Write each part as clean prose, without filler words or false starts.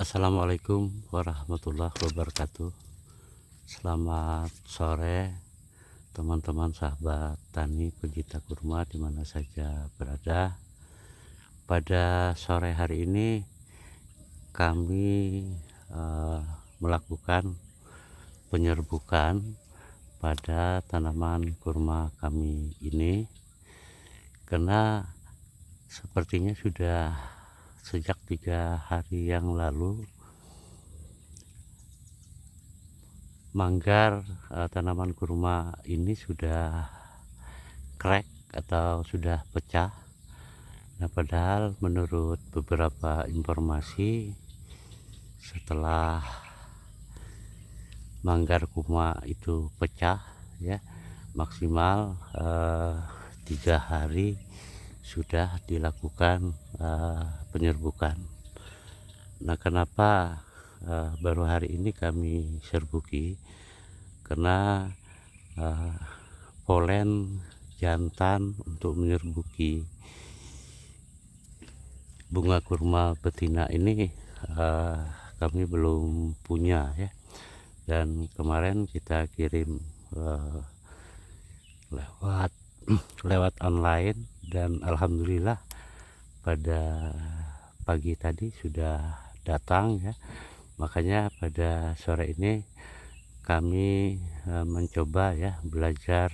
Assalamualaikum warahmatullahi wabarakatuh. Selamat sore teman-teman sahabat tani pencinta kurma di mana saja berada. Pada sore hari ini kami melakukan penyerbukan pada tanaman kurma kami ini, karena sepertinya sudah sejak 3 hari yang lalu manggar tanaman kurma ini sudah crack atau sudah pecah. Nah, padahal menurut beberapa informasi setelah manggar kurma itu pecah ya, maksimal 3 hari sudah dilakukan penyerbukan. Nah, kenapa baru hari ini kami serbuki? Karena polen jantan untuk menyerbuki bunga kurma betina ini kami belum punya ya. Dan kemarin kita kirim lewat online, dan alhamdulillah pada pagi tadi sudah datang ya. Makanya pada sore ini kami mencoba ya belajar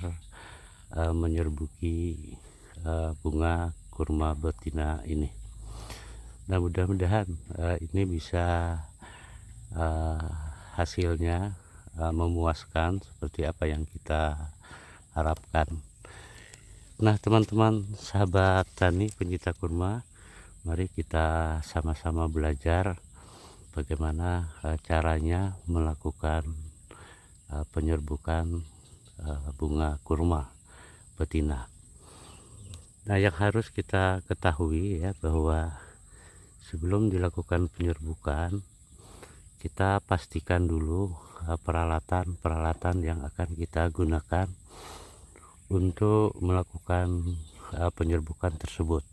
menyerbuki bunga kurma betina ini. Nah, mudah-mudahan ini bisa hasilnya memuaskan seperti apa yang kita harapkan. Nah, teman-teman sahabat tani pencinta kurma, mari kita sama-sama belajar bagaimana caranya melakukan penyerbukan bunga kurma betina. Nah, yang harus kita ketahui ya, bahwa sebelum dilakukan penyerbukan kita pastikan dulu peralatan yang akan kita gunakan untuk melakukan penyerbukan tersebut.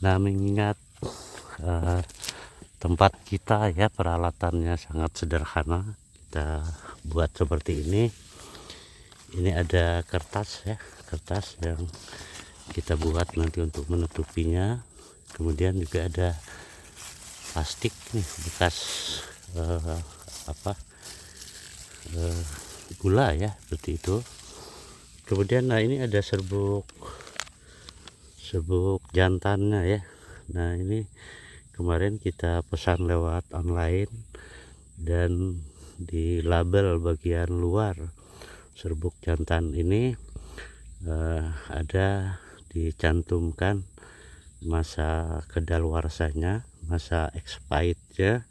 Nah, mengingat tempat kita ya peralatannya sangat sederhana, kita buat seperti ini. Ini ada kertas ya, kertas yang kita buat nanti untuk menutupinya. Kemudian juga ada plastik nih bekas gula ya, seperti itu. Kemudian nah, ini ada serbuk jantannya ya. Nah, ini kemarin kita pesan lewat online, dan di label bagian luar serbuk jantan ini ada dicantumkan masa kedaluarsanya, masa expirednya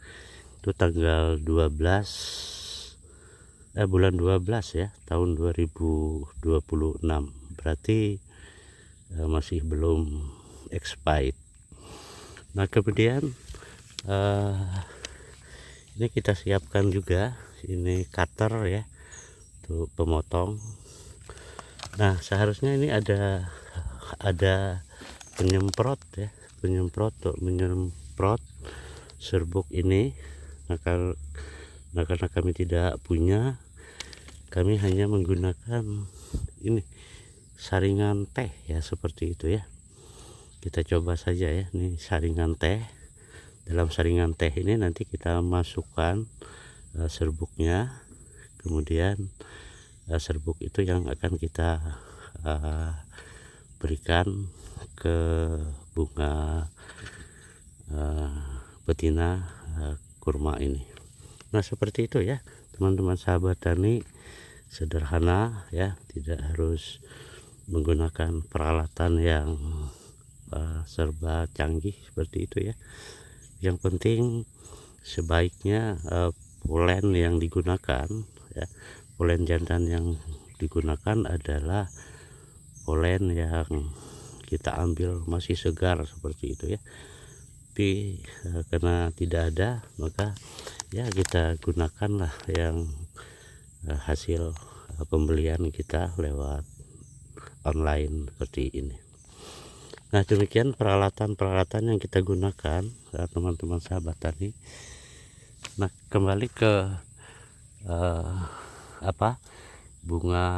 itu tanggal 12 bulan 12 ya, tahun 2026. Berarti masih belum expired. Nah, kemudian ini kita siapkan juga ini cutter ya untuk pemotong. Nah, seharusnya ini ada penyemprot ya, penyemprot untuk menyemprot serbuk ini. Nah, karena kami tidak punya, kami hanya menggunakan ini saringan teh ya, seperti itu ya. Kita coba saja ya, ini saringan teh. Dalam saringan teh ini nanti kita masukkan serbuknya, kemudian serbuk itu yang akan kita berikan ke bunga betina kurma ini. Nah, seperti itu ya teman-teman sahabat tani, sederhana ya, tidak harus menggunakan peralatan yang serba canggih seperti itu ya. Yang penting sebaiknya polen yang digunakan ya, polen jantan yang digunakan adalah polen yang kita ambil masih segar seperti itu ya. Tapi karena tidak ada, maka ya kita gunakanlah yang hasil pembelian kita lewat online seperti ini. Nah, demikian peralatan-peralatan yang kita gunakan, teman-teman sahabat tani. Nah, kembali ke bunga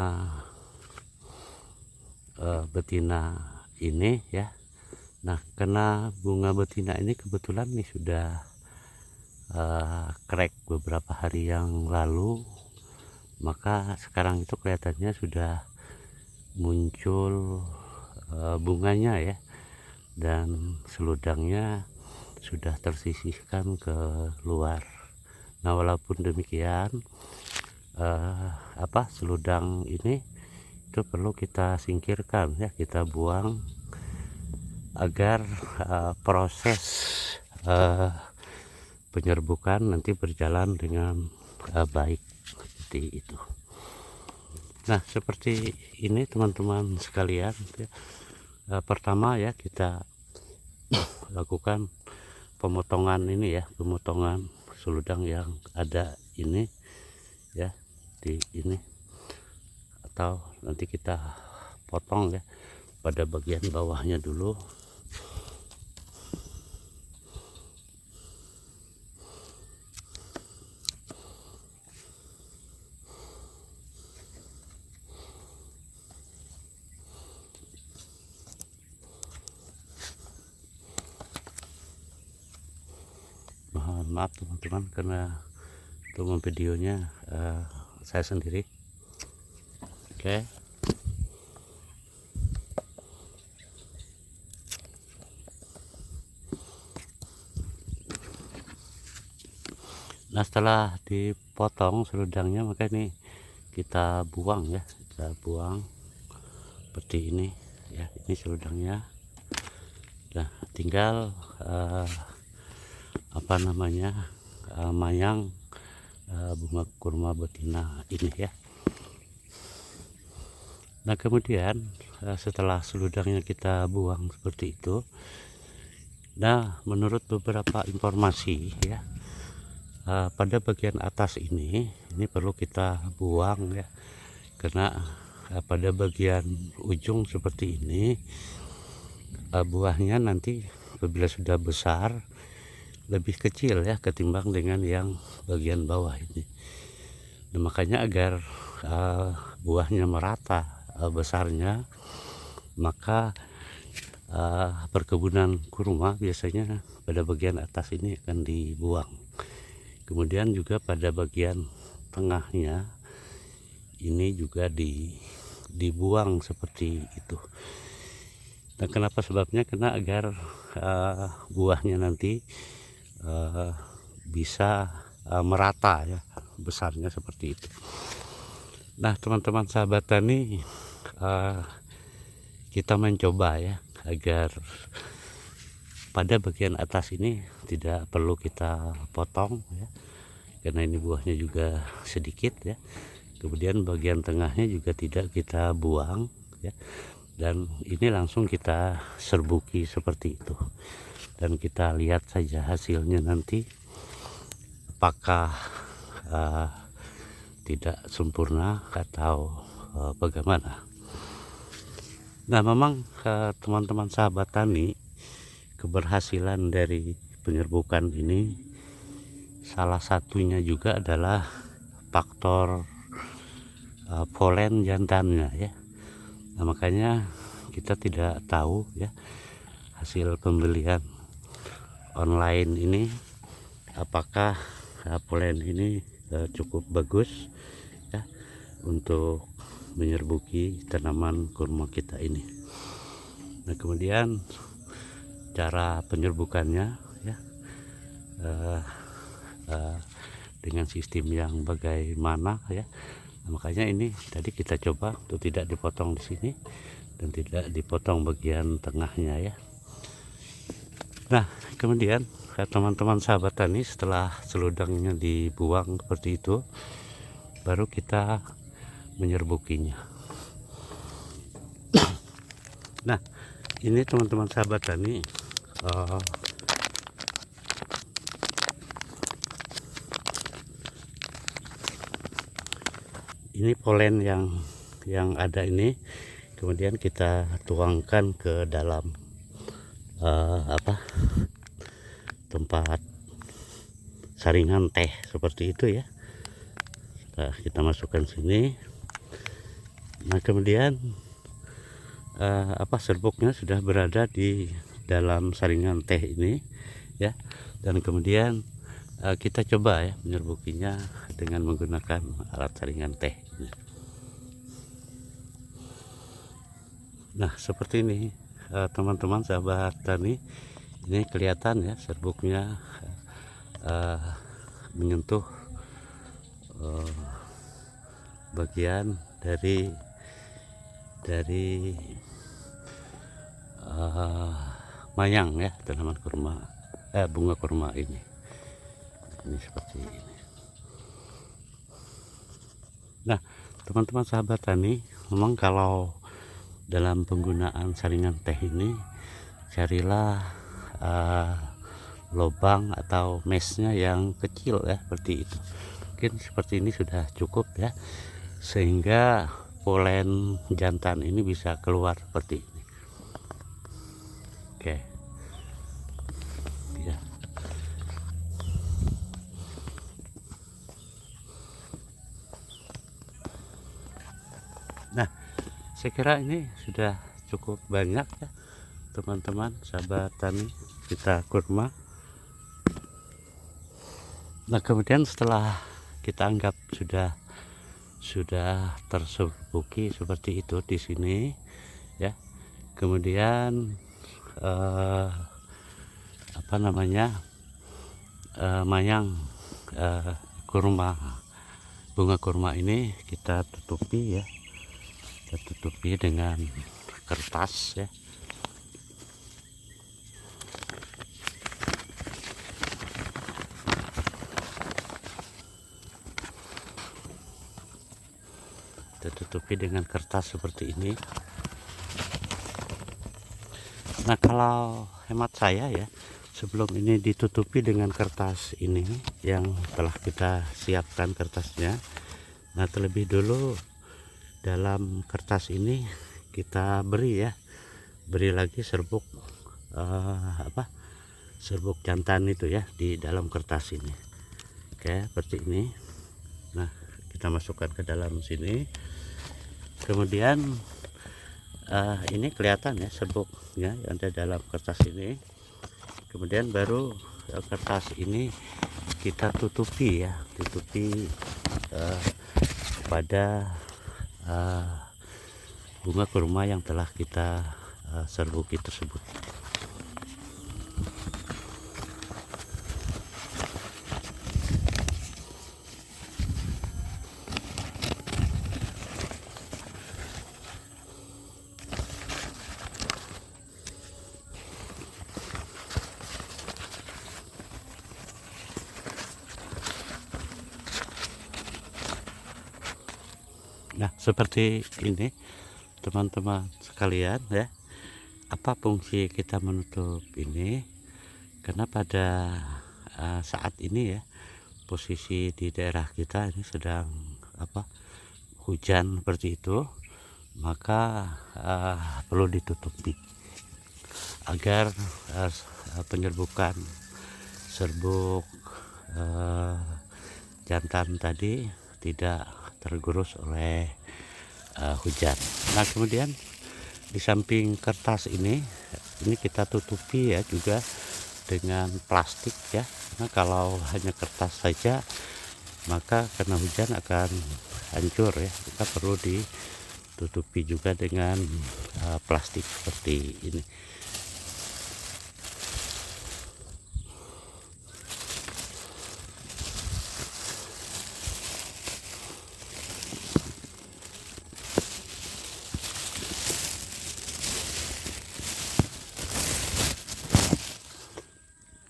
betina ini ya. Nah, karena bunga betina ini kebetulan nih sudah crack beberapa hari yang lalu, maka sekarang itu kelihatannya sudah muncul bunganya ya, dan seludangnya sudah tersisihkan ke luar. Nah, walaupun demikian seludang ini itu perlu kita singkirkan ya, kita buang agar proses penyerbukan nanti berjalan dengan baik seperti itu. Nah, seperti ini teman-teman sekalian ya. Pertama ya, kita lakukan pemotongan ini ya, pemotongan seludang yang ada ini ya, di ini, atau nanti kita potong ya pada bagian bawahnya dulu. Mohon maaf teman-teman karena untuk memvideonya saya sendiri. Oke. Nah, setelah dipotong seludangnya, maka ini kita buang ya, kita buang seperti ini ya. Ini seludangnya. Nah, tinggal mayang bunga kurma betina ini ya. Nah, kemudian setelah seludangnya kita buang seperti itu, nah menurut beberapa informasi ya, pada bagian atas ini perlu kita buang ya, karena pada bagian ujung seperti ini buahnya nanti apabila sudah besar lebih kecil ya ketimbang dengan yang bagian bawah ini. Nah, makanya agar buahnya merata besarnya, maka perkebunan kurma biasanya pada bagian atas ini akan dibuang. Kemudian juga pada bagian tengahnya ini juga dibuang seperti itu. Nah, kenapa sebabnya? Karena agar buahnya nanti bisa merata ya besarnya seperti itu. Nah, teman-teman sahabat tani, kita mencoba ya agar pada bagian atas ini tidak perlu kita potong ya, karena ini buahnya juga sedikit ya. Kemudian bagian tengahnya juga tidak kita buang ya, dan ini langsung kita serbuki seperti itu, dan kita lihat saja hasilnya nanti apakah tidak sempurna atau bagaimana. Nah, memang teman-teman sahabat tani, keberhasilan dari penyerbukan ini salah satunya juga adalah faktor polen jantannya ya. Nah, makanya kita tidak tahu ya hasil pembelian online ini apakah polen ini cukup bagus ya untuk menyerbuki tanaman kurma kita ini. Nah, kemudian cara penyerbukannya ya, dengan sistem yang bagaimana ya. Nah, makanya ini tadi kita coba untuk tidak dipotong di sini dan tidak dipotong bagian tengahnya ya. Nah, kemudian teman-teman sahabat tani, setelah seludangnya dibuang seperti itu, baru kita menyerbukinya. Nah, ini teman-teman sahabat tani, ini polen yang ada ini, kemudian kita tuangkan ke dalam apa, tempat saringan teh seperti itu ya. Nah, kita masukkan sini. Nah, kemudian serbuknya sudah berada di dalam saringan teh ini ya. Dan kemudian kita coba ya menyerbukinya dengan menggunakan alat saringan teh. Nah, seperti ini teman-teman sahabat tani, ini kelihatan ya serbuknya menyentuh bagian dari mayang ya tanaman kurma, bunga kurma ini seperti ini. Nah, teman-teman sahabat tani, memang kalau dalam penggunaan saringan teh ini carilah lubang atau mesnya yang kecil ya, seperti itu. Mungkin seperti ini sudah cukup ya, sehingga polen jantan ini bisa keluar seperti ini. Oke ya. Nah, saya kira ini sudah cukup banyak ya teman-teman sahabat tani kita kurma. Nah, kemudian setelah kita anggap sudah terserbuki seperti itu di sini ya, kemudian mayang kurma, bunga kurma ini kita tutupi ya, kita tutupi dengan kertas ya. Kita tutupi dengan kertas seperti ini. Nah, kalau hemat saya ya, sebelum ini ditutupi dengan kertas ini yang telah kita siapkan kertasnya, nah terlebih dulu dalam kertas ini kita beri lagi serbuk serbuk jantan itu ya di dalam kertas ini. Oke, seperti ini. Nah, kita masukkan ke dalam sini. Kemudian ini kelihatan ya serbuknya yang ada dalam kertas ini. Kemudian baru kertas ini kita tutupi ya, pada bunga kurma yang telah kita serbuki tersebut. Nah, seperti ini teman-teman sekalian ya, apa fungsi kita menutup ini, karena pada saat ini ya posisi di daerah kita ini sedang hujan seperti itu, maka perlu ditutupi agar penyerbukan serbuk jantan tadi tidak tergerus oleh hujan. Nah, kemudian di samping kertas ini kita tutupi ya juga dengan plastik ya. Nah, kalau hanya kertas saja maka karena hujan akan hancur ya, kita perlu ditutupi juga dengan plastik seperti ini.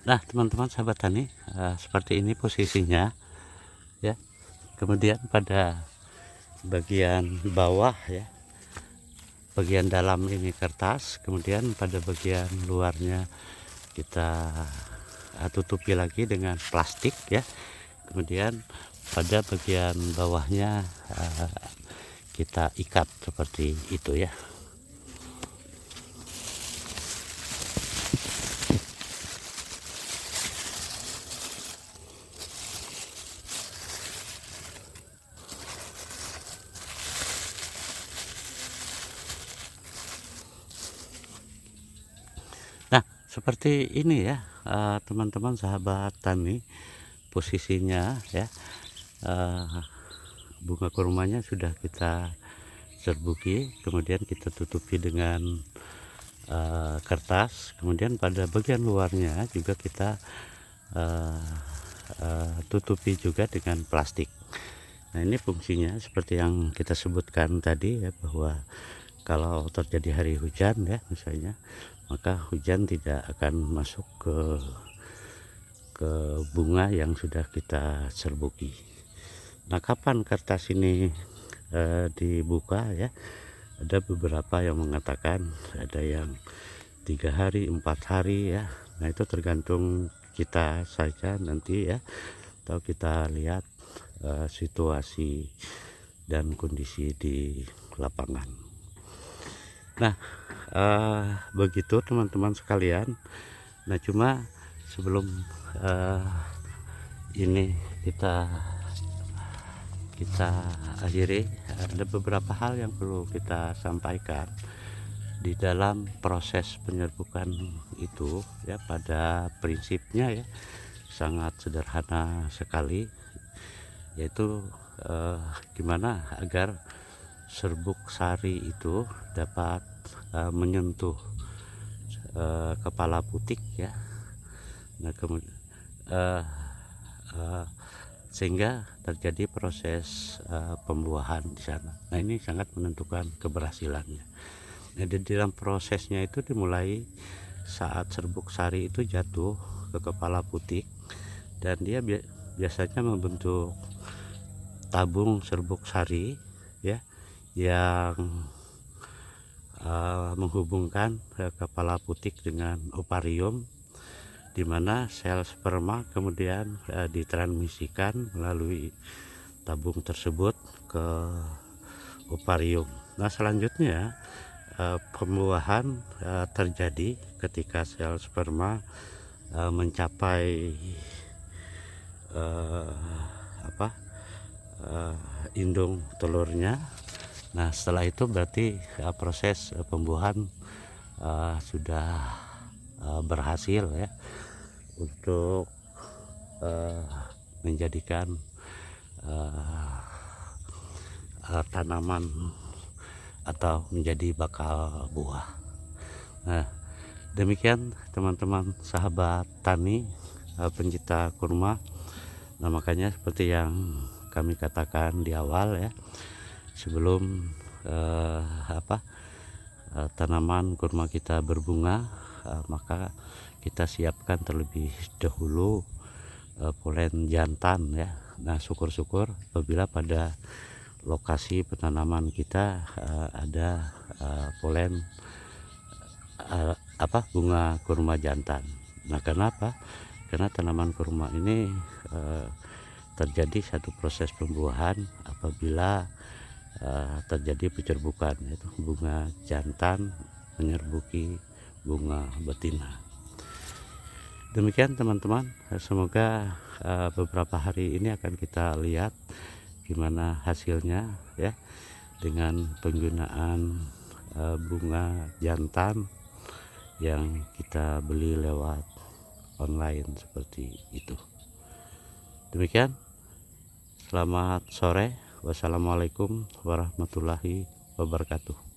Nah, teman-teman sahabat tani, seperti ini posisinya ya. Kemudian pada bagian bawah ya, bagian dalam ini kertas, kemudian pada bagian luarnya kita tutupi lagi dengan plastik ya. Kemudian pada bagian bawahnya kita ikat seperti itu ya. seperti ini ya, teman-teman sahabat tani, posisinya ya, eh, bunga kurmanya sudah kita serbuki, kemudian kita tutupi dengan kertas, kemudian pada bagian luarnya juga kita eh, tutupi juga dengan plastik. Nah, ini fungsinya seperti yang kita sebutkan tadi ya, bahwa kalau terjadi hari hujan ya misalnya, maka hujan tidak akan masuk ke bunga yang sudah kita serbuki. Nah, kapan kertas ini dibuka ya? Ada beberapa yang mengatakan ada yang 3 hari, 4 hari ya. Nah, itu tergantung kita saja nanti ya, atau kita lihat situasi dan kondisi di lapangan. Nah, begitu teman-teman sekalian. Nah, cuma sebelum ini kita akhiri, ada beberapa hal yang perlu kita sampaikan di dalam proses penyerbukan itu ya. Pada prinsipnya ya sangat sederhana sekali, yaitu gimana agar serbuk sari itu dapat menyentuh kepala putik ya. Nah, kemudian sehingga terjadi proses pembuahan di sana. Nah, ini sangat menentukan keberhasilannya. Nah, di dalam prosesnya itu dimulai saat serbuk sari itu jatuh ke kepala putik, dan dia biasanya membentuk tabung serbuk sari ya, yang menghubungkan kepala putik dengan ovarium, di mana sel sperma kemudian ditransmisikan melalui tabung tersebut ke ovarium. Nah, selanjutnya pembuahan terjadi ketika sel sperma mencapai indung telurnya. Nah, setelah itu berarti proses pembuahan sudah berhasil ya, untuk menjadikan tanaman atau menjadi bakal buah. Nah, demikian teman-teman sahabat tani, pencinta kurma. Nah, makanya seperti yang kami katakan di awal ya, sebelum tanaman kurma kita berbunga, maka kita siapkan terlebih dahulu polen jantan ya. Nah, syukur-syukur apabila pada lokasi penanaman kita ada polen bunga kurma jantan. Nah, kenapa? Karena tanaman kurma ini terjadi satu proses pembuahan apabila terjadi pencerbukan, yaitu bunga jantan menyerbuki bunga betina. Demikian teman-teman, semoga beberapa hari ini akan kita lihat gimana hasilnya ya, dengan penggunaan bunga jantan yang kita beli lewat online seperti itu. Demikian, selamat sore. Wassalamualaikum warahmatullahi wabarakatuh.